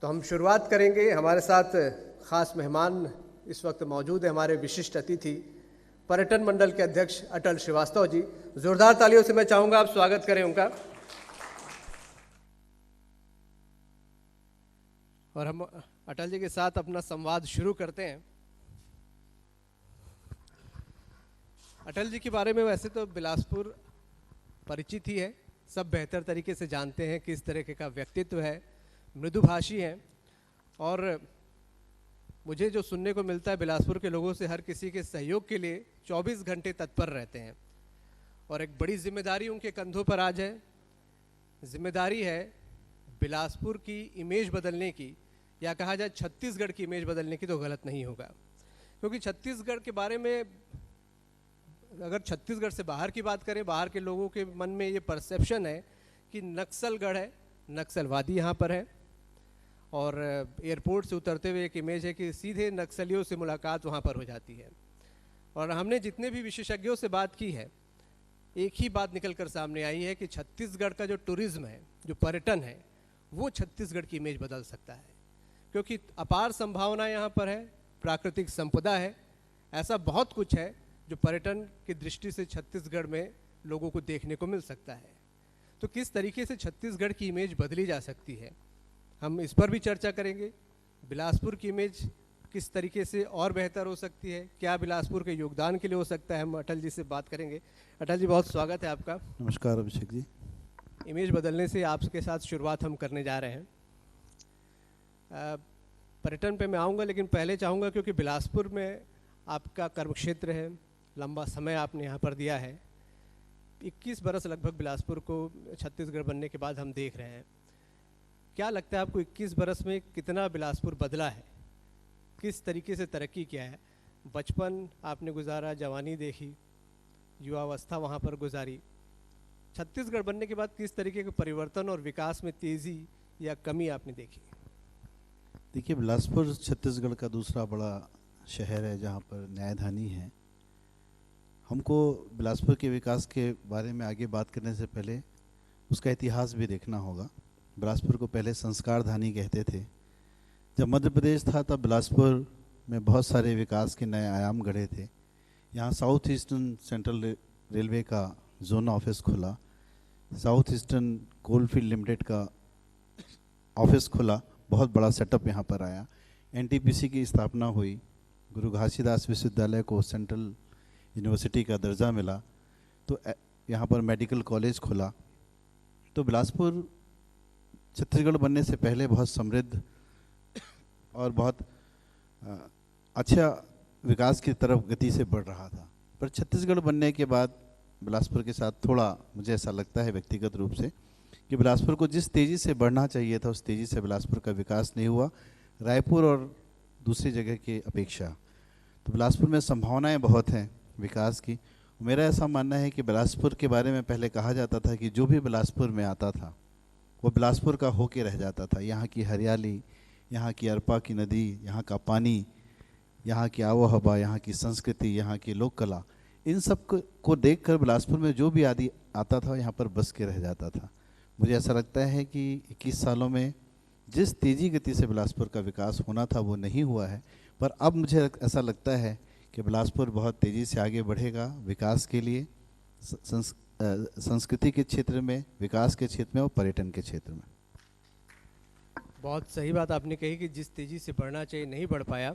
तो हम शुरुआत करेंगे। हमारे साथ खास मेहमान इस वक्त मौजूद है, हमारे विशिष्ट अतिथि पर्यटन मंडल के अध्यक्ष अटल श्रीवास्तव जी। जोरदार तालियों से मैं चाहूँगा आप स्वागत करें उनका। और हम अटल जी के साथ अपना संवाद शुरू करते हैं। अटल जी के बारे में वैसे तो बिलासपुर परिचित ही है, सब बेहतर तरीके से जानते हैं किस तरह का व्यक्तित्व है, मृदुभाषी हैं। और मुझे जो सुनने को मिलता है बिलासपुर के लोगों से, हर किसी के सहयोग के लिए 24 घंटे तत्पर रहते हैं। और एक बड़ी जिम्मेदारी उनके कंधों पर आज है। जिम्मेदारी है बिलासपुर की इमेज बदलने की, या कहा जाए छत्तीसगढ़ की इमेज बदलने की तो गलत नहीं होगा। क्योंकि छत्तीसगढ़ के बारे में, अगर छत्तीसगढ़ से बाहर की बात करें, बाहर के लोगों के मन में ये परसेप्शन है कि नक्सलगढ़ है, नक्सलवादी यहाँ पर है। और एयरपोर्ट से उतरते हुए एक इमेज है कि सीधे नक्सलियों से मुलाकात वहाँ पर हो जाती है। और हमने जितने भी विशेषज्ञों से बात की है, एक ही बात निकल कर सामने आई है कि छत्तीसगढ़ का जो टूरिज्म है, जो पर्यटन है, वो छत्तीसगढ़ की इमेज बदल सकता है। क्योंकि अपार संभावना यहाँ पर है, प्राकृतिक संपदा है, ऐसा बहुत कुछ है जो पर्यटन की दृष्टि से छत्तीसगढ़ में लोगों को देखने को मिल सकता है। तो किस तरीके से छत्तीसगढ़ की इमेज बदली जा सकती है, हम इस पर भी चर्चा करेंगे। बिलासपुर की इमेज किस तरीके से और बेहतर हो सकती है, क्या बिलासपुर के योगदान के लिए हो सकता है, हम अटल जी से बात करेंगे। अटल जी, बहुत स्वागत है आपका। नमस्कार अभिषेक जी। इमेज बदलने से आपके साथ शुरुआत हम करने जा रहे हैं। पर्यटन पे मैं आऊँगा, लेकिन पहले चाहूँगा, क्योंकि बिलासपुर में आपका कर्म क्षेत्र है, लंबा समय आपने यहाँ पर दिया है, 21 बरस लगभग बिलासपुर को छत्तीसगढ़ बनने के बाद हम देख रहे हैं। क्या लगता है आपको 21 बरस में कितना बिलासपुर बदला है, किस तरीके से तरक्की किया है? बचपन आपने गुजारा, जवानी देखी, युवावस्था वहाँ पर गुजारी, छत्तीसगढ़ बनने के बाद किस तरीके के परिवर्तन और विकास में तेज़ी या कमी आपने देखी? देखिए, बिलासपुर छत्तीसगढ़ का दूसरा बड़ा शहर है जहाँ पर न्यायधानी है। हमको बिलासपुर के विकास के बारे में आगे बात करने से पहले उसका इतिहास भी देखना होगा। बिलासपुर को पहले संस्कार धानी कहते थे। जब मध्य प्रदेश था तब बिलासपुर में बहुत सारे विकास के नए आयाम गढ़े थे। यहाँ साउथ ईस्टर्न सेंट्रल रेलवे का जोन ऑफिस खुला, साउथ ईस्टर्न कोलफील्ड लिमिटेड का ऑफिस खुला, बहुत बड़ा सेटअप यहाँ पर आया। एनटीपीसी की स्थापना हुई, गुरु घासीदास विश्वविद्यालय को सेंट्रल यूनिवर्सिटी का दर्जा मिला, तो यहाँ पर मेडिकल कॉलेज खुला। तो बिलासपुर छत्तीसगढ़ बनने से पहले बहुत समृद्ध और बहुत अच्छा विकास की तरफ गति से बढ़ रहा था। पर छत्तीसगढ़ बनने के बाद बिलासपुर के साथ थोड़ा मुझे ऐसा लगता है व्यक्तिगत रूप से कि बिलासपुर को जिस तेज़ी से बढ़ना चाहिए था उस तेज़ी से बिलासपुर का विकास नहीं हुआ, रायपुर और दूसरी जगह की अपेक्षा। तो बिलासपुर में संभावनाएं बहुत हैं विकास की। मेरा ऐसा मानना है कि बिलासपुर के बारे में पहले कहा जाता था कि जो भी बिलासपुर में आता था वो बिलासपुर का होके रह जाता था। यहाँ की हरियाली, यहाँ की अरपा की नदी, यहाँ का पानी, यहाँ की आबो हवा, यहाँ की संस्कृति, यहाँ की लोक कला, इन सब को देखकर बिलासपुर में जो भी आदि आता था यहाँ पर बस के रह जाता था। मुझे ऐसा लगता है कि 21 सालों में जिस तेज़ी गति से बिलासपुर का विकास होना था वो नहीं हुआ है। पर अब मुझे ऐसा लगता है कि बिलासपुर बहुत तेज़ी से आगे बढ़ेगा विकास के लिए, संस्कृति के क्षेत्र में, विकास के क्षेत्र में और पर्यटन के क्षेत्र में। बहुत सही बात आपने कही कि जिस तेज़ी से बढ़ना चाहिए नहीं बढ़ पाया।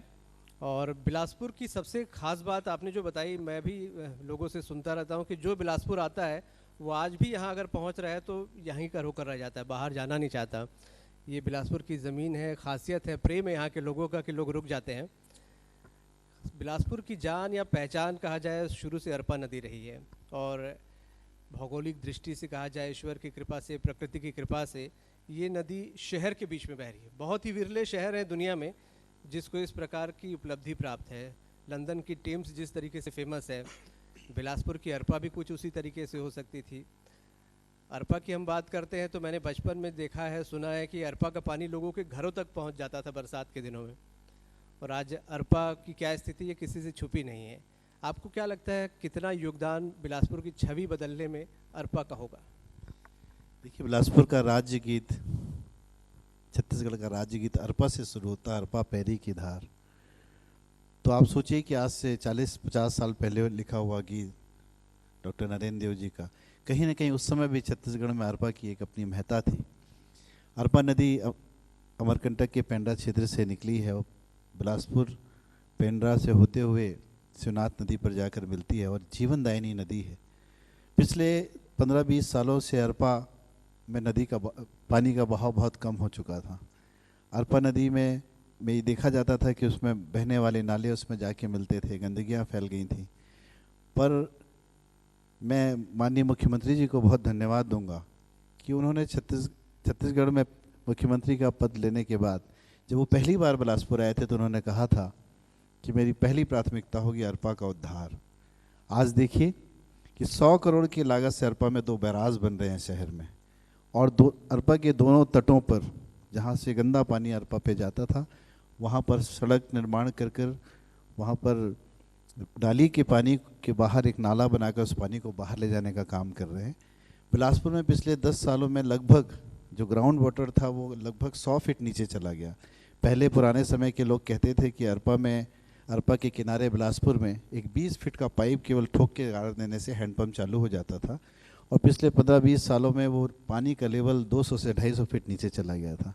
और बिलासपुर की सबसे ख़ास बात आपने जो बताई, मैं भी लोगों से सुनता रहता हूँ कि जो बिलासपुर आता है वो आज भी यहाँ अगर पहुँच रहा है तो यहीं का होकर रह जाता है, बाहर जाना नहीं चाहता। ये बिलासपुर की ज़मीन है, ख़ासियत है, प्रेम है यहाँ के लोगों का कि लोग रुक जाते हैं। बिलासपुर की जान या पहचान कहा जाए शुरू से अरपा नदी रही है, और भौगोलिक दृष्टि से कहा जाए, ईश्वर की कृपा से, प्रकृति की कृपा से ये नदी शहर के बीच में बह रही है। बहुत ही विरले शहर है दुनिया में जिसको इस प्रकार की उपलब्धि प्राप्त है। लंदन की टेम्स जिस तरीके से फेमस है, बिलासपुर की अरपा भी कुछ उसी तरीके से हो सकती थी। अरपा की हम बात करते हैं तो मैंने बचपन में देखा है, सुना है कि अरपा का पानी लोगों के घरों तक पहुंच जाता था बरसात के दिनों में। और आज अरपा की क्या स्थिति है किसी से छुपी नहीं है। आपको क्या लगता है कितना योगदान बिलासपुर की छवि बदलने में अरपा का होगा? देखिए, बिलासपुर का राज्य गीत छत्तीसगढ़ का राज्य गीत अरपा से शुरू होता है, अरपा पैरी की धार। तो आप सोचिए कि आज से 40-50 साल पहले लिखा हुआ गीत डॉक्टर नरेंद्र देव जी का, कहीं ना कहीं उस समय भी छत्तीसगढ़ में अरपा की एक अपनी महत्ता थी। अरपा नदी अमरकंटक के पेंड्रा क्षेत्र से निकली है और बिलासपुर पेंड्रा से होते हुए शिवनाथ नदी पर जाकर मिलती है और जीवनदायिनी नदी है। पिछले 15-20 सालों से अरपा में नदी का पानी का बहाव बहुत कम हो चुका था। अरपा नदी में ये देखा जाता था कि उसमें बहने वाले नाले उसमें जाके मिलते थे, गंदगियाँ फैल गई थी। पर मैं माननीय मुख्यमंत्री जी को बहुत धन्यवाद दूंगा कि उन्होंने छत्तीसगढ़ में मुख्यमंत्री का पद लेने के बाद जब वो पहली बार बिलासपुर आए थे तो उन्होंने कहा था कि मेरी पहली प्राथमिकता होगी अरपा का उद्धार। आज देखिए कि 100 करोड़ की लागत से अरपा में 2 बैराज बन रहे हैं शहर में, और अरपा के दोनों तटों पर जहाँ से गंदा पानी अरपा पे जाता था वहाँ पर सड़क निर्माण कर वहाँ पर नाली के पानी के बाहर एक नाला बनाकर उस पानी को बाहर ले जाने का काम कर रहे हैं। बिलासपुर में पिछले 10 सालों में लगभग जो ग्राउंड वाटर था वो लगभग 100 फीट नीचे चला गया। पहले पुराने समय के लोग कहते थे कि अरपा के किनारे बिलासपुर में एक 20 फीट का पाइप केवल ठोक के गाड़ देने से हैंडपम्प चालू हो जाता था, और पिछले 15-20 सालों में वो पानी का लेवल 200 से 250 फीट नीचे चला गया था।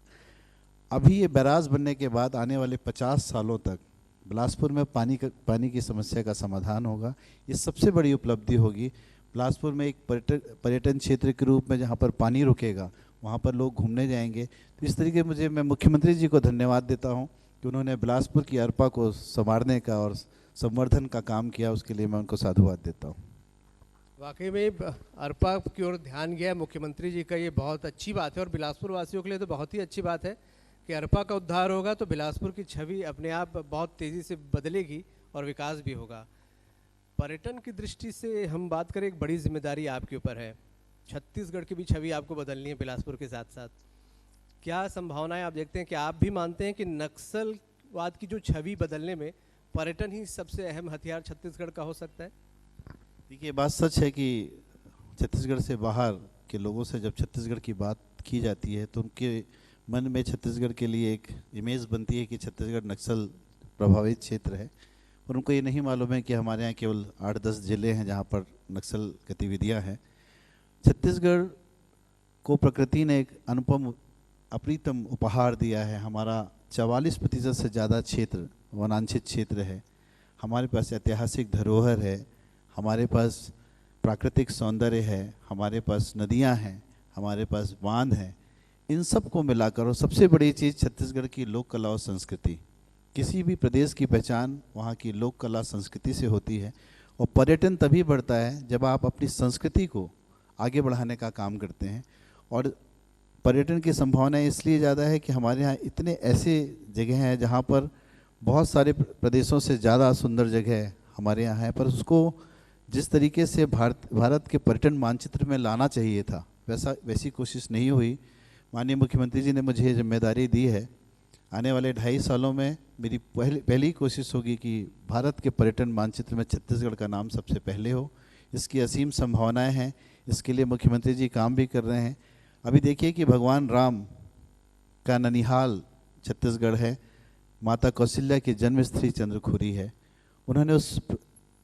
अभी ये बैराज बनने के बाद आने वाले 50 सालों तक बिलासपुर में पानी की समस्या का समाधान होगा। ये सबसे बड़ी उपलब्धि होगी। बिलासपुर में एक पर्यटन क्षेत्र के रूप में जहाँ पर पानी रुकेगा वहाँ पर लोग घूमने जाएंगे। तो इस तरीके मैं मुख्यमंत्री जी को धन्यवाद देता हूँ कि उन्होंने बिलासपुर की अरपा को संवारने का और संवर्धन का काम किया, उसके लिए मैं उनको साधुवाद देता हूँ। वाकई में अरपा की ओर ध्यान गया मुख्यमंत्री जी का, ये बहुत अच्छी बात है और बिलासपुर वासियों के लिए तो बहुत ही अच्छी बात है कि अरपा का उद्धार होगा तो बिलासपुर की छवि अपने आप बहुत तेज़ी से बदलेगी और विकास भी होगा। पर्यटन की दृष्टि से हम बात करें, एक बड़ी जिम्मेदारी आपके ऊपर है। छत्तीसगढ़ की भी छवि आपको बदलनी है बिलासपुर के साथ साथ। क्या संभावनाएं आप देखते हैं कि आप भी मानते हैं कि नक्सलवाद की जो छवि बदलने में पर्यटन ही सबसे अहम हथियार छत्तीसगढ़ का हो सकता है? देखिए, बात सच है कि छत्तीसगढ़ से बाहर के लोगों से जब छत्तीसगढ़ की बात की जाती है तो उनके मन में छत्तीसगढ़ के लिए एक इमेज बनती है कि छत्तीसगढ़ नक्सल प्रभावित क्षेत्र है, और उनको ये नहीं मालूम है कि हमारे यहाँ केवल 8-10 जिले हैं जहाँ पर नक्सल गतिविधियाँ हैं। छत्तीसगढ़ को प्रकृति ने एक अनुपम अप्रीतम उपहार दिया है। हमारा 44% से ज़्यादा क्षेत्र वनांचित क्षेत्र है। हमारे पास ऐतिहासिक धरोहर है, हमारे पास प्राकृतिक सौंदर्य है, हमारे पास नदियाँ हैं, हमारे पास बांध हैं। इन सब को मिलाकर, और सबसे बड़ी चीज़ छत्तीसगढ़ की लोक कला और संस्कृति। किसी भी प्रदेश की पहचान वहाँ की लोक कला संस्कृति से होती है, और पर्यटन तभी बढ़ता है जब आप अपनी संस्कृति को आगे बढ़ाने का काम करते हैं। और पर्यटन की संभावनाएं इसलिए ज़्यादा है कि हमारे यहाँ इतने ऐसे जगह हैं जहाँ पर बहुत सारे प्रदेशों से ज़्यादा सुंदर जगह हमारे यहाँ है, पर उसको जिस तरीके से भारत के पर्यटन मानचित्र में लाना चाहिए था वैसी कोशिश नहीं हुई। माननीय मुख्यमंत्री जी ने मुझे ये जिम्मेदारी दी है। आने वाले 2.5 सालों में मेरी पहली कोशिश होगी कि भारत के पर्यटन मानचित्र में छत्तीसगढ़ का नाम सबसे पहले हो। इसकी असीम संभावनाएं हैं, इसके लिए मुख्यमंत्री जी काम भी कर रहे हैं। अभी देखिए कि भगवान राम का ननिहाल छत्तीसगढ़ है, माता कौशल्या की जन्मस्थली चंद्रखुरी है। उन्होंने उस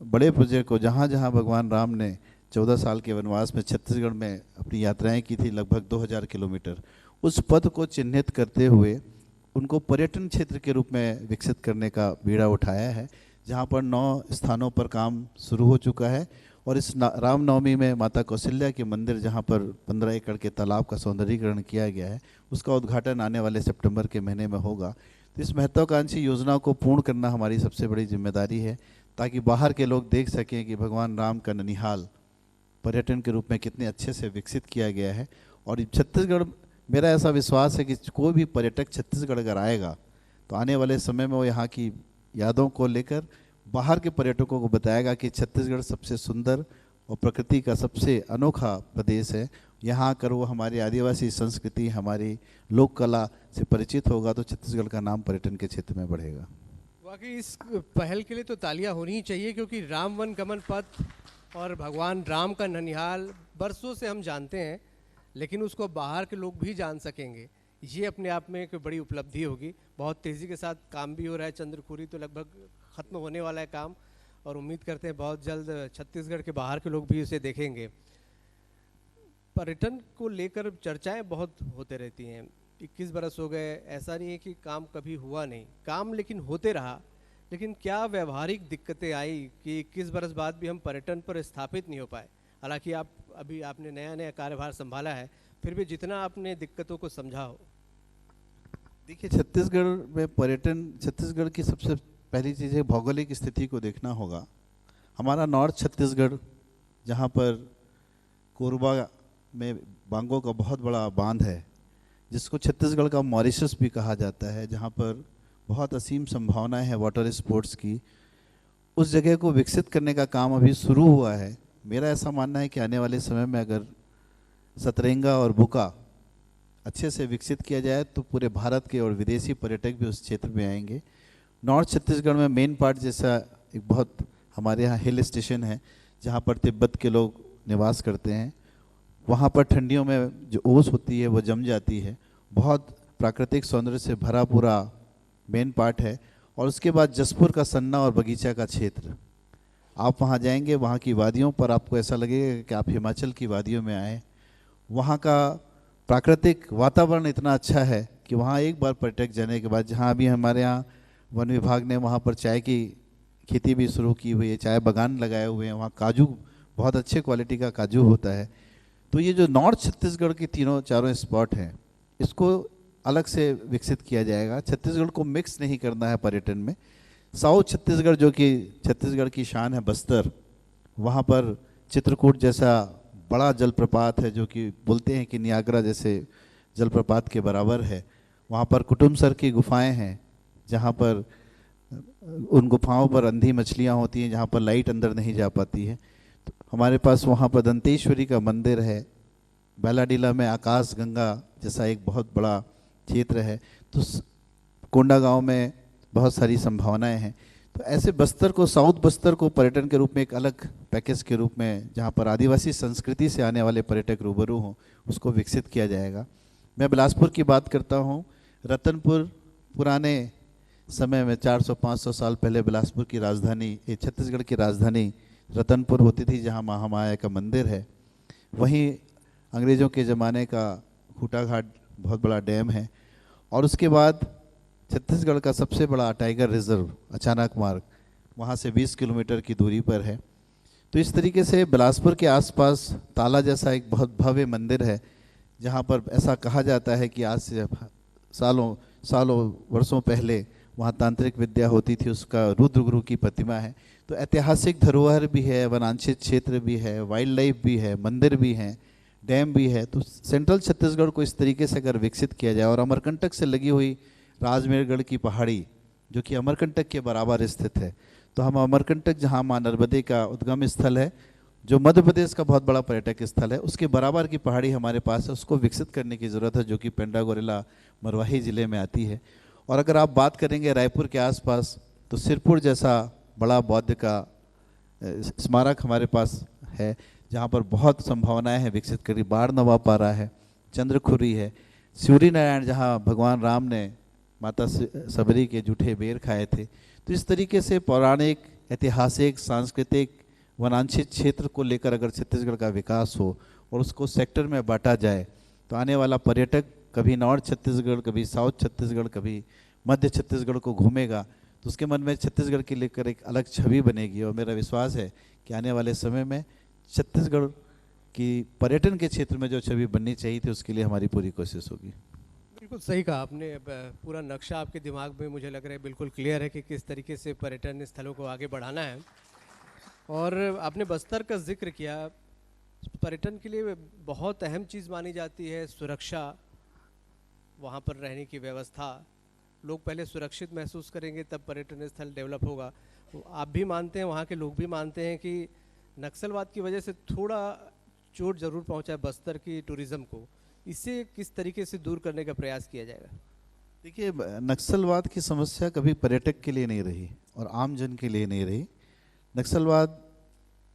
बड़े प्रोजेक्ट को, जहाँ जहाँ भगवान राम ने 14 साल के वनवास में छत्तीसगढ़ में अपनी यात्राएं की थी, लगभग 2000 किलोमीटर, उस पथ को चिन्हित करते हुए उनको पर्यटन क्षेत्र के रूप में विकसित करने का बीड़ा उठाया है, जहाँ पर 9 स्थानों पर काम शुरू हो चुका है। और इस रामनवमी में माता कौशल्या के मंदिर, जहाँ पर 15 एकड़ के तालाब का सौंदर्यीकरण किया गया है, उसका उद्घाटन आने वाले सितंबर के महीने में होगा। तो इस महत्वाकांक्षी योजना को पूर्ण करना हमारी सबसे बड़ी जिम्मेदारी है, ताकि बाहर के लोग देख सकें कि भगवान राम का ननिहाल पर्यटन के रूप में कितने अच्छे से विकसित किया गया है। और छत्तीसगढ़, मेरा ऐसा विश्वास है कि कोई भी पर्यटक छत्तीसगढ़ अगर आएगा तो आने वाले समय में वो यहाँ की यादों को लेकर बाहर के पर्यटकों को बताएगा कि छत्तीसगढ़ सबसे सुंदर और प्रकृति का सबसे अनोखा प्रदेश है। यहाँ आकर वो हमारी आदिवासी संस्कृति, हमारी लोक कला से परिचित होगा तो छत्तीसगढ़ का नाम पर्यटन के क्षेत्र में बढ़ेगा। वाकई इस पहल के लिए तो तालियां होनी ही चाहिए, क्योंकि राम वन गमन पथ और भगवान राम का ननिहाल बरसों से हम जानते हैं, लेकिन उसको बाहर के लोग भी जान सकेंगे, ये अपने आप में एक बड़ी उपलब्धि होगी। बहुत तेज़ी के साथ काम भी हो रहा है, चंद्रखुरी तो लगभग ख़त्म होने वाला है काम, और उम्मीद करते हैं बहुत जल्द छत्तीसगढ़ के बाहर के लोग भी उसे देखेंगे। पर्यटन को लेकर चर्चाएं बहुत होते रहती हैं। 21 बरस हो गए, ऐसा नहीं है कि काम कभी हुआ नहीं, काम लेकिन होते रहा। लेकिन क्या व्यवहारिक दिक्कतें आई कि 21 बरस बाद भी हम पर्यटन पर स्थापित नहीं हो पाए? हालांकि आपने नया नया कार्यभार संभाला है, फिर भी जितना आपने दिक्कतों को समझा हो। देखिए, छत्तीसगढ़ में पर्यटन, छत्तीसगढ़ की सबसे पहली चीज़ है भौगोलिक स्थिति को देखना होगा। हमारा नॉर्थ छत्तीसगढ़, जहाँ पर कोरबा में बांगों का बहुत बड़ा बांध है, जिसको छत्तीसगढ़ का मॉरिशस भी कहा जाता है, जहाँ पर बहुत असीम संभावनाएं हैं वाटर स्पोर्ट्स की, उस जगह को विकसित करने का काम अभी शुरू हुआ है। मेरा ऐसा मानना है कि आने वाले समय में अगर सतरंगा और बुका अच्छे से विकसित किया जाए तो पूरे भारत के और विदेशी पर्यटक भी उस क्षेत्र में आएंगे। नॉर्थ छत्तीसगढ़ में मेन पार्ट जैसा एक बहुत हमारे यहाँ हिल स्टेशन है, जहाँ पर तिब्बत के लोग निवास करते हैं। वहाँ पर ठंडियों में जो ओस होती है वो जम जाती है। बहुत प्राकृतिक सौंदर्य से भरा पूरा मेन पार्ट है। और उसके बाद जसपुर का सन्ना और बगीचा का क्षेत्र, आप वहाँ जाएंगे, वहाँ की वादियों पर आपको ऐसा लगेगा कि आप हिमाचल की वादियों में आए। वहाँ का प्राकृतिक वातावरण इतना अच्छा है कि वहाँ एक बार पर्यटक जाने के बाद, जहाँ अभी हमारे यहाँ वन विभाग ने वहाँ पर चाय की खेती भी शुरू की हुई है, चाय बागान लगाए हुए हैं, वहाँ काजू, बहुत अच्छे क्वालिटी का काजू होता है। तो ये जो नॉर्थ छत्तीसगढ़ की तीनों चारों स्पॉट हैं, इसको अलग से विकसित किया जाएगा। छत्तीसगढ़ को मिक्स नहीं करना है पर्यटन में। साउथ छत्तीसगढ़, जो कि छत्तीसगढ़ की शान है, बस्तर, वहाँ पर चित्रकूट जैसा बड़ा जलप्रपात है, जो कि बोलते हैं कि नियाग्रा जैसे जलप्रपात के बराबर है। वहाँ पर कुटुमसर की गुफाएं हैं, जहाँ पर उन गुफाओं पर अंधी मछलियाँ होती हैं, जहाँ पर लाइट अंदर नहीं जा पाती है। तो हमारे पास वहाँ पर दंतेश्वरी का मंदिर है। बैलाडीला में आकाश गंगा जैसा एक बहुत बड़ा क्षेत्र है। तो कोंडागांव में बहुत सारी संभावनाएं हैं। तो ऐसे बस्तर को, साउथ बस्तर को पर्यटन के रूप में एक अलग पैकेज के रूप में, जहाँ पर आदिवासी संस्कृति से आने वाले पर्यटक रूबरू हों, उसको विकसित किया जाएगा। मैं बिलासपुर की बात करता हूँ। रतनपुर पुराने समय में 400-500 साल पहले बिलासपुर की राजधानी, ये छत्तीसगढ़ की राजधानी रतनपुर होती थी, जहाँ महामाया का मंदिर है। वहीं अंग्रेज़ों के ज़माने का खूटा घाट बहुत बड़ा डैम है। और उसके बाद छत्तीसगढ़ का सबसे बड़ा टाइगर रिजर्व अचानक मार्ग वहाँ से 20 किलोमीटर की दूरी पर है। तो इस तरीके से बिलासपुर के आसपास ताला जैसा एक बहुत भव्य मंदिर है, जहाँ पर ऐसा कहा जाता है कि आज से सालों वर्षों पहले वहाँ तांत्रिक विद्या होती थी। उसका रुद्र गुरु की प्रतिमा है। तो ऐतिहासिक धरोहर भी है, वनांचित क्षेत्र भी है, वाइल्ड लाइफ भी है, मंदिर भी हैं, डैम भी है। तो सेंट्रल छत्तीसगढ़ को इस तरीके से अगर विकसित किया जाए, और अमरकंटक से लगी हुई राजमेरगढ़ की पहाड़ी, जो कि अमरकंटक के बराबर स्थित है, तो हम अमरकंटक, जहाँ माँ नर्मदे का उद्गम स्थल है, जो मध्य प्रदेश का बहुत बड़ा पर्यटक स्थल है, उसके बराबर की पहाड़ी हमारे पास है। उसको विकसित करने की ज़रूरत है, जो कि पेंड्रा गोरेला मरवाही ज़िले में आती है। और अगर आप बात करेंगे रायपुर के आसपास, तो सिरपुर जैसा बड़ा बौद्ध का स्मारक हमारे पास है, जहाँ पर बहुत संभावनाएं हैं विकसित करी। बाढ़ नवापारा है, चंद्रखुरी है, सूर्य नारायण, जहाँ भगवान राम ने माता सबरी के जूठे बेर खाए थे। तो इस तरीके से पौराणिक, ऐतिहासिक, सांस्कृतिक, वनांचित क्षेत्र को लेकर अगर छत्तीसगढ़ का विकास हो और उसको सेक्टर में बांटा जाए, तो आने वाला पर्यटक कभी नॉर्थ छत्तीसगढ़, कभी साउथ छत्तीसगढ़, कभी मध्य छत्तीसगढ़ को घूमेगा, तो उसके मन में छत्तीसगढ़ के लेकर एक अलग छवि बनेगी। और मेरा विश्वास है कि आने वाले समय में छत्तीसगढ़ की पर्यटन के क्षेत्र में जो छवि बननी चाहिए थी, उसके लिए हमारी पूरी कोशिश होगी। बिल्कुल सही कहा आपने। पूरा नक्शा आपके दिमाग में मुझे लग रहा है बिल्कुल क्लियर है कि किस तरीके से पर्यटन स्थलों को आगे बढ़ाना है। और आपने बस्तर का जिक्र किया। पर्यटन के लिए बहुत अहम चीज़ मानी जाती है सुरक्षा, वहाँ पर रहने की व्यवस्था। लोग पहले सुरक्षित महसूस करेंगे तब पर्यटन स्थल डेवलप होगा। आप भी मानते हैं, वहाँ के लोग भी मानते हैं कि नक्सलवाद की वजह से थोड़ा चोट ज़रूर पहुँचा है बस्तर की टूरिज़्म को। इसे किस तरीके से दूर करने का प्रयास किया जाएगा? देखिए, नक्सलवाद की समस्या कभी पर्यटक के लिए नहीं रही और आम जन के लिए नहीं रही। नक्सलवाद,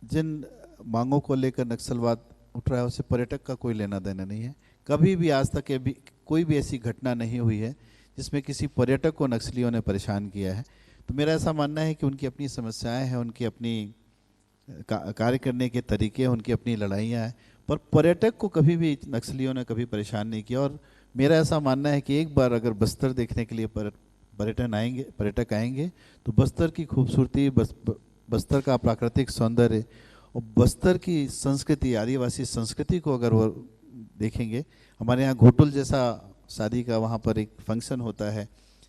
जिन मांगों को लेकर नक्सलवाद उठ रहा है, उससे पर्यटक का कोई लेना देना नहीं है। कभी भी आज तक कोई भी ऐसी घटना नहीं हुई है जिसमें किसी पर्यटक को नक्सलियों ने परेशान किया है। तो मेरा ऐसा मानना है कि उनकी अपनी समस्याएं हैं, उनकी अपनी कार्य करने के तरीके हैं, उनकी अपनी लड़ाइयाँ हैं, पर पर्यटक को कभी भी नक्सलियों ने कभी परेशान नहीं किया। और मेरा ऐसा मानना है कि एक बार अगर बस्तर देखने के लिए पर्यटक आएंगे तो बस्तर की खूबसूरती, बस्तर का प्राकृतिक सौंदर्य और बस्तर की संस्कृति, आदिवासी संस्कृति को अगर वो देखेंगे। हमारे यहाँ घोटुल जैसा शादी का वहाँ पर एक फंक्शन होता है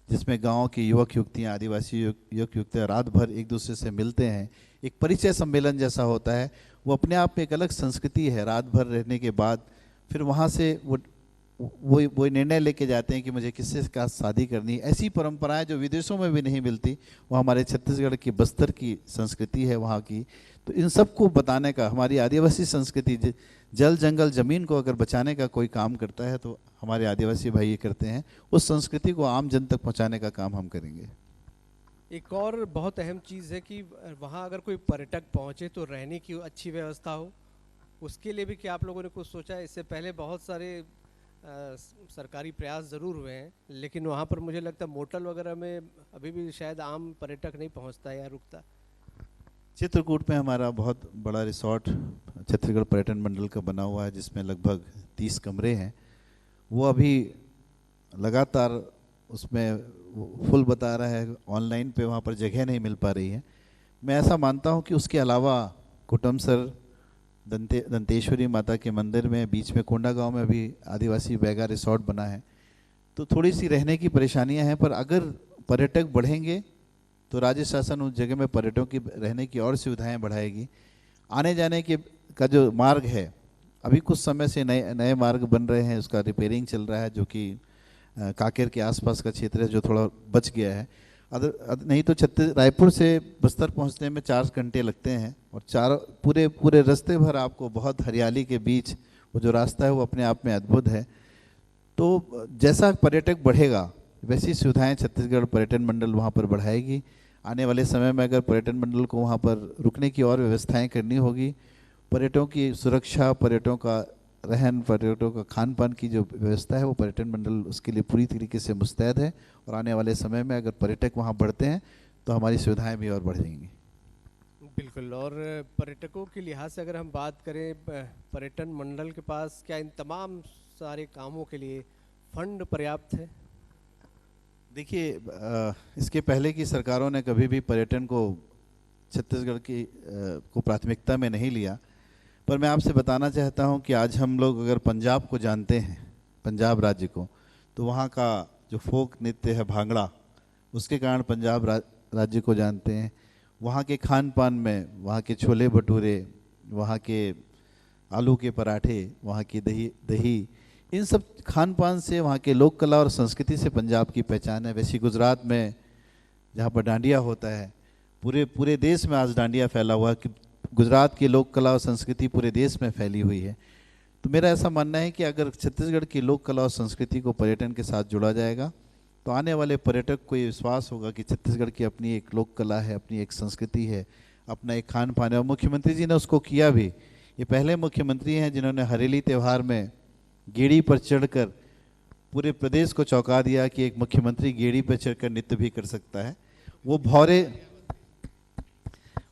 जिसमें गांव के युवक युवतियाँ, आदिवासी युवक युवतियाँ रात भर एक दूसरे से मिलते हैं, एक परिचय सम्मेलन जैसा होता है। वो अपने आप में एक अलग संस्कृति है। रात भर रहने के बाद फिर वहाँ से वो निर्णय लेके जाते हैं कि मुझे किससे का शादी करनी है। ऐसी परंपराएं जो विदेशों में भी नहीं मिलती, वो हमारे छत्तीसगढ़ की बस्तर की संस्कृति है वहाँ की। तो इन सबको बताने का, हमारी आदिवासी संस्कृति, जल जंगल ज़मीन को अगर बचाने का कोई काम करता है तो हमारे आदिवासी भाई ये करते हैं। उस संस्कृति को आम जन तक पहुँचाने का काम हम करेंगे। एक और बहुत अहम चीज़ है कि वहाँ अगर कोई पर्यटक पहुँचे तो रहने की अच्छी व्यवस्था हो, उसके लिए भी क्या आप लोगों ने कुछ सोचा है? इससे पहले बहुत सारे सरकारी प्रयास ज़रूर हुए हैं, लेकिन वहाँ पर मुझे लगता है मोटल वगैरह में अभी भी शायद आम पर्यटक नहीं पहुँचता या रुकता। चित्रकूट में हमारा बहुत बड़ा रिसोर्ट छत्तीसगढ़ पर्यटन मंडल का बना हुआ है जिसमें लगभग 30 कमरे हैं। वो अभी लगातार उसमें फुल बता रहा है, ऑनलाइन पे वहाँ पर जगह नहीं मिल पा रही है। मैं ऐसा मानता हूँ कि उसके अलावा कुटुमसर दंतेश्वरी माता के मंदिर में बीच में कोंडागांव में भी आदिवासी बैगा रिसोर्ट बना है। तो थोड़ी सी रहने की परेशानियां हैं, पर अगर पर्यटक बढ़ेंगे तो राज्य शासन उस जगह में पर्यटकों की रहने की और सुविधाएं बढ़ाएगी। आने जाने के का जो मार्ग है, अभी कुछ समय से नए मार्ग बन रहे हैं, उसका रिपेयरिंग चल रहा है, जो कि कांकेर के आसपास का क्षेत्र है जो थोड़ा बच गया है। नहीं तो रायपुर से बस्तर पहुंचने में 4 घंटे लगते हैं और पूरे रास्ते भर आपको बहुत हरियाली के बीच वो जो रास्ता है वो अपने आप में अद्भुत है। तो जैसा पर्यटक बढ़ेगा वैसी सुविधाएं छत्तीसगढ़ पर्यटन मंडल वहाँ पर बढ़ाएगी। आने वाले समय में अगर पर्यटन मंडल को वहाँ पर रुकने की और व्यवस्थाएं करनी होगी, पर्यटकों की सुरक्षा, पर्यटकों का रहन, पर्यटकों का खान पान की जो व्यवस्था है वो पर्यटन मंडल उसके लिए पूरी तरीके से मुस्तैद है। और आने वाले समय में अगर पर्यटक वहाँ बढ़ते हैं तो हमारी सुविधाएं भी और बढ़ जाएंगी। बिल्कुल। और पर्यटकों के लिहाज से अगर हम बात करें, पर्यटन मंडल के पास क्या इन तमाम सारे कामों के लिए फंड पर्याप्त है? देखिए, इसके पहले की सरकारों ने कभी भी पर्यटन को छत्तीसगढ़ की को प्राथमिकता में नहीं लिया। पर मैं आपसे बताना चाहता हूं कि आज हम लोग अगर पंजाब को जानते हैं, पंजाब राज्य को, तो वहाँ का जो फोक नृत्य है भांगड़ा, उसके कारण पंजाब राज्य को जानते हैं। वहाँ के खान पान में, वहाँ के छोले भटूरे, वहाँ के आलू के पराठे, वहाँ की दही, इन सब खान पान से, वहाँ के लोक कला और संस्कृति से पंजाब की पहचान है। वैसे गुजरात में जहाँ पर डांडिया होता है, पूरे देश में आज डांडिया फैला हुआ है कि गुजरात की लोक कला और संस्कृति पूरे देश में फैली हुई है। तो मेरा ऐसा मानना है कि अगर छत्तीसगढ़ की लोक कला और संस्कृति को पर्यटन के साथ जोड़ा जाएगा तो आने वाले पर्यटक को ये विश्वास होगा कि छत्तीसगढ़ की अपनी एक लोक कला है, अपनी एक संस्कृति है, अपना एक खान पान है। और मुख्यमंत्री जी ने उसको किया भी। ये पहले मुख्यमंत्री हैं जिन्होंने हरेली त्यौहार में गेड़ी पर चढ़कर पूरे प्रदेश को चौंका दिया कि एक मुख्यमंत्री गेड़ी पर चढ़कर नृत्य भी कर सकता है।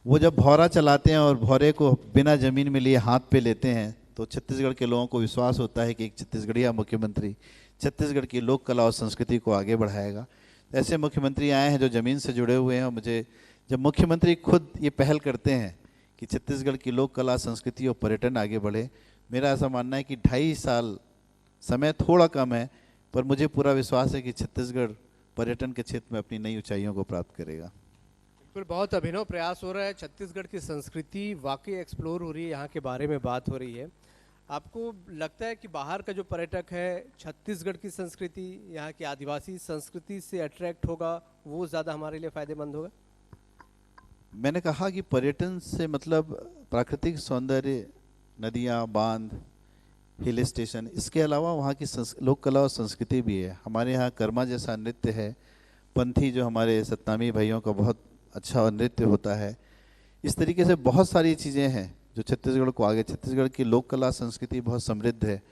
वो जब भौरा चलाते हैं और भौरे को बिना जमीन में लिए हाथ पे लेते हैं तो छत्तीसगढ़ के लोगों को विश्वास होता है कि एक छत्तीसगढ़िया मुख्यमंत्री छत्तीसगढ़ की लोक कला और संस्कृति को आगे बढ़ाएगा। ऐसे मुख्यमंत्री आए हैं जो ज़मीन से जुड़े हुए हैं। और मुझे जब मुख्यमंत्री खुद ये पहल करते हैं कि छत्तीसगढ़ की लोक कला, संस्कृति और पर्यटन आगे बढ़े, मेरा ऐसा मानना है कि 2.5 साल समय थोड़ा कम है, पर मुझे पूरा विश्वास है कि छत्तीसगढ़ पर्यटन के क्षेत्र में अपनी नई ऊंचाइयों को प्राप्त करेगा। बिल्कुल, बहुत अभिनव प्रयास हो रहा है। छत्तीसगढ़ की संस्कृति वाकई एक्सप्लोर हो रही है, यहाँ के बारे में बात हो रही है। आपको लगता है कि बाहर का जो पर्यटक है छत्तीसगढ़ की संस्कृति, यहाँ की आदिवासी संस्कृति से अट्रैक्ट होगा, वो ज़्यादा हमारे लिए फ़ायदेमंद होगा? मैंने कहा कि पर्यटन से मतलब प्राकृतिक सौंदर्य, नदियाँ, बांध, हिल स्टेशन, इसके अलावा वहाँ की लोक कला और संस्कृति भी है। हमारे यहाँ कर्मा जैसा नृत्य है, पंथी जो हमारे सतनामी भाइयों का बहुत अच्छा नृत्य होता है। इस तरीके से बहुत सारी चीज़ें हैं जो छत्तीसगढ़ को आगे, छत्तीसगढ़ की लोक कला संस्कृति बहुत समृद्ध है।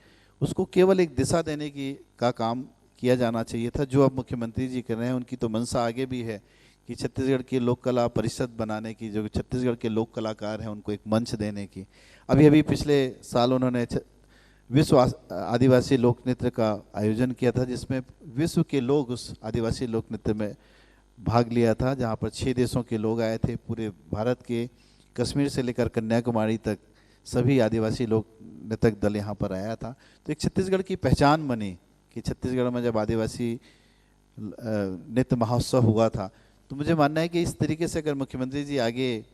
उसको केवल एक दिशा देने की का काम किया जाना चाहिए था। जो अब मुख्यमंत्री जी कर रहे हैं, उनकी तो मंशा आगे भी है कि छत्तीसगढ़ की लोक कला परिषद बनाने की, जो छत्तीसगढ़ के लोक कलाकार हैं उनको एक मंच देने की। अभी अभी पिछले साल उन्होंने विश्व आदिवासी लोक नृत्य का आयोजन किया था, जिसमें विश्व के लोग उस आदिवासी लोक नृत्य में भाग लिया था, जहाँ पर 6 देशों के लोग आए थे। पूरे भारत के कश्मीर से लेकर कन्याकुमारी तक सभी आदिवासी लोक नृत्यक दल यहाँ पर आया था। तो एक छत्तीसगढ़ की पहचान बनी कि छत्तीसगढ़ में जब आदिवासी नृत्य महोत्सव हुआ था, तो मुझे मानना है कि इस तरीके से अगर मुख्यमंत्री जी आगे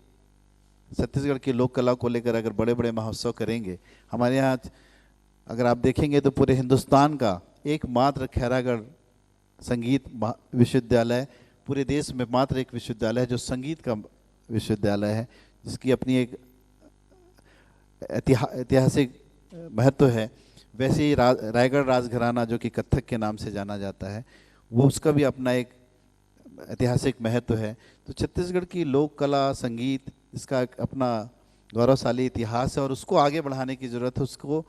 छत्तीसगढ़ की लोक कला को लेकर अगर बड़े बड़े महोत्सव करेंगे, हमारे यहाँ अगर आप देखेंगे तो पूरे हिंदुस्तान का एकमात्र खैरागढ़ संगीत विश्वविद्यालय, पूरे देश में मात्र एक विश्वविद्यालय है जो संगीत का विश्वविद्यालय है, जिसकी अपनी एक ऐतिहासिक महत्व है। वैसे ही रायगढ़ राजघराना जो कि कथक के नाम से जाना जाता है, वो उसका भी अपना एक ऐतिहासिक महत्व है। तो छत्तीसगढ़ की लोक कला संगीत, इसका एक अपना गौरवशाली इतिहास है और उसको आगे बढ़ाने की ज़रूरत है। उसको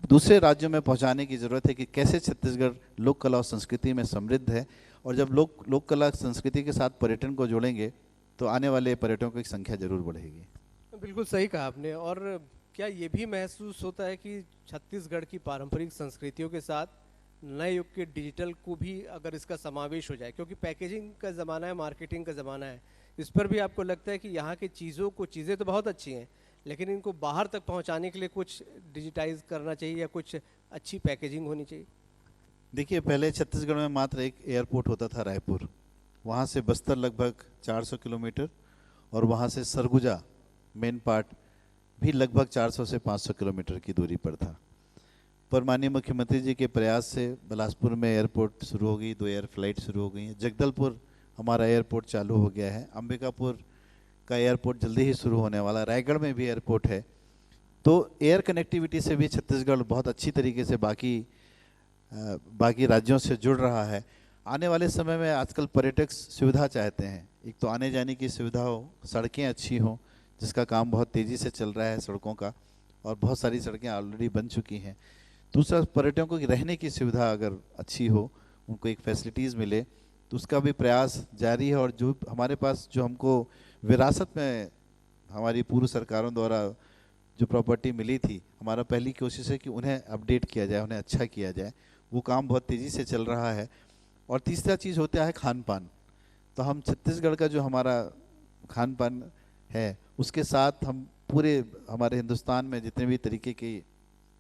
दूसरे राज्यों में पहुंचाने की ज़रूरत है कि कैसे छत्तीसगढ़ लोक कला और संस्कृति में समृद्ध है। और जब लोक कला संस्कृति के साथ पर्यटन को जोड़ेंगे तो आने वाले पर्यटकों की संख्या जरूर बढ़ेगी। बिल्कुल सही कहा आपने। और क्या ये भी महसूस होता है कि छत्तीसगढ़ की पारंपरिक संस्कृतियों के साथ नए युग के डिजिटल को भी अगर इसका समावेश हो जाए, क्योंकि पैकेजिंग का ज़माना है, मार्केटिंग का ज़माना है, इस पर भी आपको लगता है कि यहाँ की चीज़ें तो बहुत अच्छी हैं, लेकिन इनको बाहर तक पहुँचाने के लिए कुछ डिजिटाइज करना चाहिए या कुछ अच्छी पैकेजिंग होनी चाहिए? देखिए, पहले छत्तीसगढ़ में मात्र एक एयरपोर्ट होता था, रायपुर। वहाँ से बस्तर लगभग 400 किलोमीटर और वहाँ से सरगुजा मेन पार्ट भी लगभग 400 से 500 किलोमीटर की दूरी पर था। पर माननीय मुख्यमंत्री जी के प्रयास से बिलासपुर में एयरपोर्ट शुरू हो गई, 2 एयर फ्लाइट शुरू हो गई हैं। जगदलपुर हमारा एयरपोर्ट चालू हो गया है। अंबिकापुर का एयरपोर्ट जल्दी ही शुरू होने वाला है। रायगढ़ में भी एयरपोर्ट है। तो एयर कनेक्टिविटी से भी छत्तीसगढ़ बहुत अच्छी तरीके से बाकी राज्यों से जुड़ रहा है। आने वाले समय में आजकल पर्यटक सुविधा चाहते हैं। एक तो आने जाने की सुविधा हो, सड़कें अच्छी हों, जिसका काम बहुत तेज़ी से चल रहा है सड़कों का, और बहुत सारी सड़कें ऑलरेडी बन चुकी हैं। दूसरा, पर्यटकों की रहने की सुविधा अगर अच्छी हो, उनको एक फैसिलिटीज़ मिले, तो उसका भी प्रयास जारी है। और जो हमारे पास जो हमको विरासत में हमारी पूर्व सरकारों द्वारा जो प्रॉपर्टी मिली थी, हमारा पहली कोशिश है कि उन्हें अपडेट किया जाए, उन्हें अच्छा किया जाए। वो काम बहुत तेज़ी से चल रहा है। और तीसरा चीज़ होता है खान पान। तो हम छत्तीसगढ़ का जो हमारा खान पान है, उसके साथ हम पूरे हमारे हिंदुस्तान में जितने भी तरीके की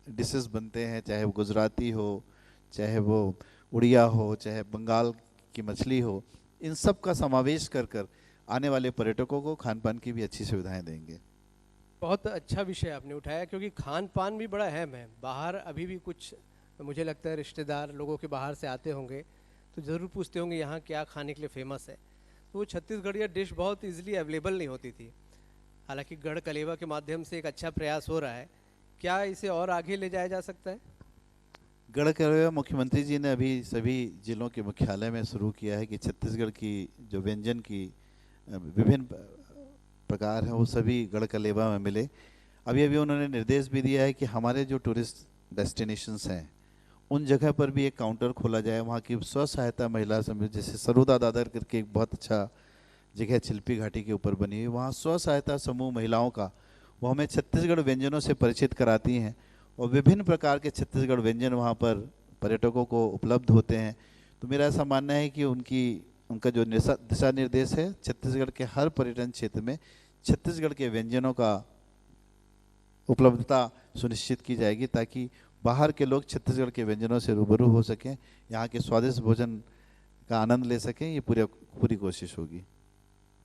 डिशेस बनते हैं, चाहे वो गुजराती हो, चाहे वो उड़िया हो, चाहे बंगाल की मछली हो, इन सब का समावेश कर कर आने वाले पर्यटकों को खान पान की भी अच्छी सुविधाएं देंगे। बहुत अच्छा विषय आपने उठाया, क्योंकि खान पान भी बड़ा अहम है। बाहर अभी भी कुछ, मुझे लगता है, रिश्तेदार लोगों के बाहर से आते होंगे तो ज़रूर पूछते होंगे यहाँ क्या खाने के लिए फेमस है। तो वो छत्तीसगढ़िया डिश बहुत इजीली अवेलेबल नहीं होती थी। हालांकि गढ़ कलेवा के माध्यम से एक अच्छा प्रयास हो रहा है। क्या इसे और आगे ले जाया जा सकता है? गढ़ कलेवा मुख्यमंत्री जी ने अभी सभी जिलों के मुख्यालय में शुरू किया है कि छत्तीसगढ़ की जो व्यंजन की विभिन्न प्रकार हैं वो सभी गढ़ कलेवा में मिले। अभी अभी उन्होंने निर्देश भी दिया है कि हमारे जो टूरिस्ट डेस्टिनेशंस हैं उन जगह पर भी एक काउंटर खोला जाए। वहाँ की स्व सहायता महिला समूह, जैसे सरुदा दादर करके एक बहुत अच्छा जगह चिल्पी घाटी के ऊपर बनी हुई, वहाँ स्व सहायता समूह महिलाओं का, वो हमें छत्तीसगढ़ व्यंजनों से परिचित कराती हैं और विभिन्न प्रकार के छत्तीसगढ़ व्यंजन वहाँ पर पर्यटकों को उपलब्ध होते हैं। तो मेरा ऐसा मानना है कि उनका जो दिशा निर्देश है, छत्तीसगढ़ के हर पर्यटन क्षेत्र में छत्तीसगढ़ के व्यंजनों का उपलब्धता सुनिश्चित की जाएगी, ताकि बाहर के लोग छत्तीसगढ़ के व्यंजनों से रूबरू हो सकें, यहाँ के स्वादिष्ट भोजन का आनंद ले सकें। ये पूरी कोशिश होगी।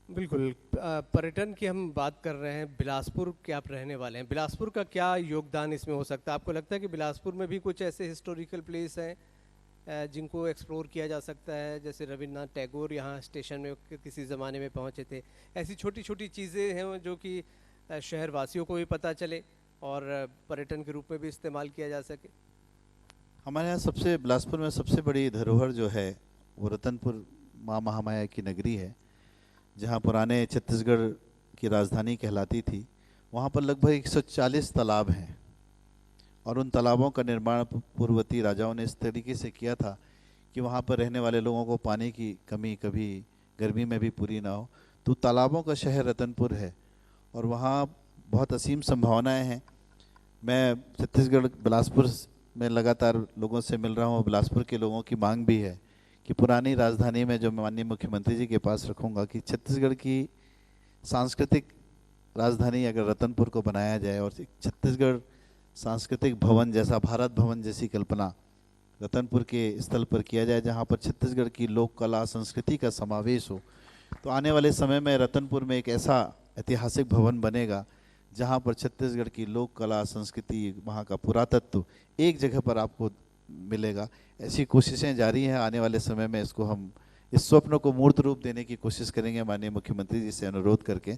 बिल्कुल। पर्यटन की हम बात कर रहे हैं, बिलासपुर के आप रहने वाले हैं, बिलासपुर का क्या योगदान इसमें हो सकता है? आपको लगता है कि बिलासपुर में भी कुछ ऐसे हिस्टोरिकल प्लेस हैं जिनको एक्सप्लोर किया जा सकता है? जैसे रविन्द्रनाथ टैगोर यहाँ स्टेशन में किसी ज़माने में पहुँचे थे। ऐसी छोटी छोटी चीज़ें हैं जो कि शहरवासियों को भी पता चले और पर्यटन के रूप में भी इस्तेमाल किया जा सके। हमारे यहाँ बिलासपुर में सबसे बड़ी धरोहर जो है वो रतनपुर माँ महामाया की नगरी है, जहाँ पुराने छत्तीसगढ़ की राजधानी कहलाती थी। वहाँ पर लगभग 140 तालाब हैं और उन तालाबों का निर्माण पूर्ववर्ती राजाओं ने इस तरीके से किया था कि वहाँ पर रहने वाले लोगों को पानी की कमी कभी गर्मी में भी पूरी ना हो। तो तालाबों का शहर रतनपुर है और वहाँ बहुत असीम संभावनाएं हैं। मैं छत्तीसगढ़ बिलासपुर में लगातार लोगों से मिल रहा हूँ। बिलासपुर के लोगों की मांग भी है कि पुरानी राजधानी में जो मैं माननीय मुख्यमंत्री जी के पास रखूँगा कि छत्तीसगढ़ की सांस्कृतिक राजधानी अगर रतनपुर को बनाया जाए और एक छत्तीसगढ़ सांस्कृतिक भवन जैसा, भारत भवन जैसी कल्पना रतनपुर के स्थल पर किया जाए जहाँ पर छत्तीसगढ़ की लोक कला संस्कृति का समावेश हो, तो आने वाले समय में रतनपुर में एक ऐसा ऐतिहासिक भवन बनेगा जहाँ पर छत्तीसगढ़ की लोक कला संस्कृति, वहाँ का पुरातत्व एक जगह पर आपको मिलेगा। ऐसी कोशिशें जारी हैं। आने वाले समय में इसको हम इस स्वप्न को मूर्त रूप देने की कोशिश करेंगे माननीय मुख्यमंत्री जी से अनुरोध करके।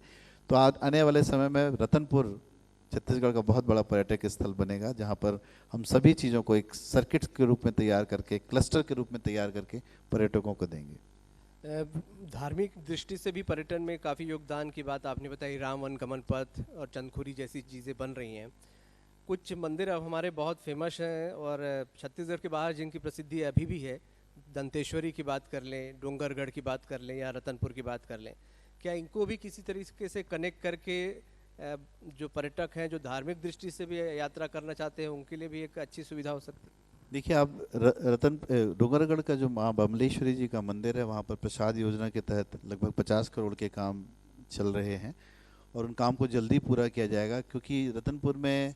तो आने वाले समय में रतनपुर छत्तीसगढ़ का बहुत बड़ा पर्यटक स्थल बनेगा जहाँ पर हम सभी चीज़ों को एक सर्किट के रूप में तैयार करके, क्लस्टर के रूप में तैयार करके पर्यटकों को देंगे। धार्मिक दृष्टि से भी पर्यटन में काफ़ी योगदान की बात आपने बताई। राम वन गमन पथ और चंदखुरी जैसी चीज़ें बन रही हैं। कुछ मंदिर अब हमारे बहुत फेमस हैं और छत्तीसगढ़ के बाहर जिनकी प्रसिद्धि अभी भी है, दंतेश्वरी की बात कर लें, डोंगरगढ़ की बात कर लें या रतनपुर की बात कर लें, क्या इनको भी किसी तरीके से कनेक्ट करके जो पर्यटक हैं जो धार्मिक दृष्टि से भी यात्रा करना चाहते हैं उनके लिए भी एक अच्छी सुविधा हो सकती है? देखिए, आप डोंगरगढ़ का जो माँ बमलेश्वरी जी का मंदिर है वहाँ पर प्रसाद योजना के तहत लगभग 50 करोड़ के काम चल रहे हैं और उन काम को जल्दी पूरा किया जाएगा, क्योंकि रतनपुर में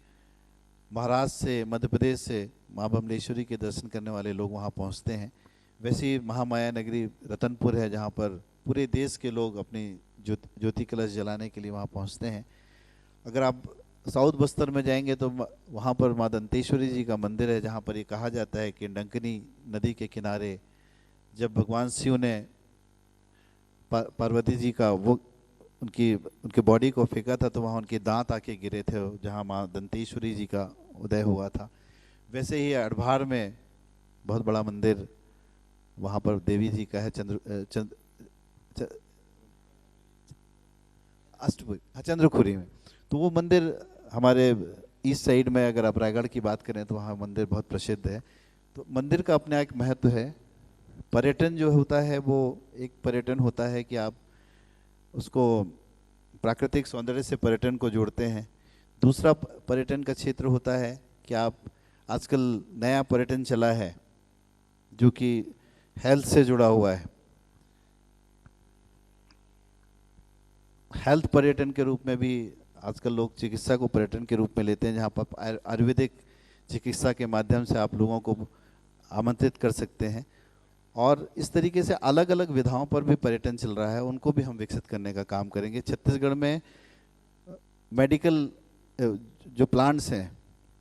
महाराष्ट्र से, मध्य प्रदेश से माँ बमलेश्वरी के दर्शन करने वाले लोग वहाँ पहुँचते हैं। वैसे ही महामाया नगरी रतनपुर है जहाँ पर पूरे देश के लोग अपनी ज्योति कलश जलाने के लिए वहाँ पहुँचते हैं। अगर आप साउथ बस्तर में जाएंगे तो वहाँ पर माँ दंतेश्वरी जी का मंदिर है जहाँ पर ये कहा जाता है कि डंकनी नदी के किनारे जब भगवान शिव ने पार्वती जी का वो उनके बॉडी को फेंका था तो वहाँ उनके दांत आके गिरे थे, जहाँ माँ दंतेश्वरी जी का उदय हुआ था। वैसे ही अड़भार में बहुत बड़ा मंदिर वहाँ पर देवी जी का है, चंद्रखुरी में। तो वो मंदिर हमारे ईस्ट साइड में, अगर आप रायगढ़ की बात करें तो वहाँ मंदिर बहुत प्रसिद्ध है। तो मंदिर का अपना एक महत्व है। पर्यटन जो होता है वो एक पर्यटन होता है कि आप उसको प्राकृतिक सौंदर्य से पर्यटन को जोड़ते हैं। दूसरा पर्यटन का क्षेत्र होता है कि आप आजकल नया पर्यटन चला है जो कि हेल्थ से जुड़ा हुआ है। हेल्थ पर्यटन के रूप में भी आजकल लोग चिकित्सा को पर्यटन के रूप में लेते हैं, जहाँ पर आयुर्वेदिक चिकित्सा के माध्यम से आप लोगों को आमंत्रित कर सकते हैं। और इस तरीके से अलग अलग विधाओं पर भी पर्यटन चल रहा है, उनको भी हम विकसित करने का काम करेंगे। छत्तीसगढ़ में मेडिकल जो प्लांट्स हैं,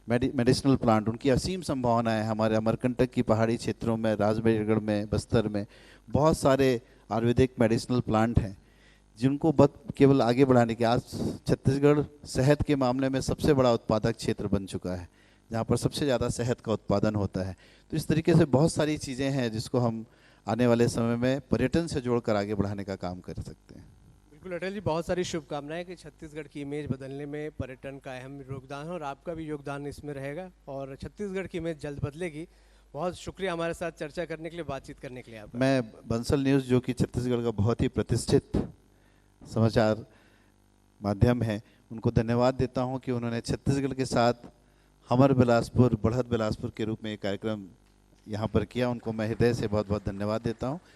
मेडिसिनल प्लांट, उनकी असीम संभावना है। हमारे अमरकंटक की पहाड़ी क्षेत्रों में, राजबेरगढ़ में, बस्तर में बहुत सारे आयुर्वेदिक मेडिसिनल प्लांट हैं जिनको केवल आगे बढ़ाने की। आज छत्तीसगढ़ सेहत के मामले में सबसे बड़ा उत्पादक क्षेत्र बन चुका है, जहाँ पर सबसे ज़्यादा सेहत का उत्पादन होता है। तो इस तरीके से बहुत सारी चीज़ें हैं जिसको हम आने वाले समय में पर्यटन से जोड़कर आगे बढ़ाने का काम कर सकते हैं। बिल्कुल अटल जी, बहुत सारी शुभकामनाएं कि छत्तीसगढ़ की इमेज बदलने में पर्यटन का अहम योगदान है और आपका भी योगदान इसमें रहेगा और छत्तीसगढ़ की इमेज जल्द बदलेगी। बहुत शुक्रिया हमारे साथ चर्चा करने के लिए, बातचीत करने के लिए आपका। मैं बंसल न्यूज़, जो कि छत्तीसगढ़ का बहुत ही प्रतिष्ठित समाचार माध्यम है, उनको धन्यवाद देता हूं कि उन्होंने छत्तीसगढ़ के साथ हमर बिलासपुर, बढ़त बिलासपुर के रूप में एक कार्यक्रम यहाँ पर किया। उनको मैं हृदय से बहुत बहुत धन्यवाद देता हूं।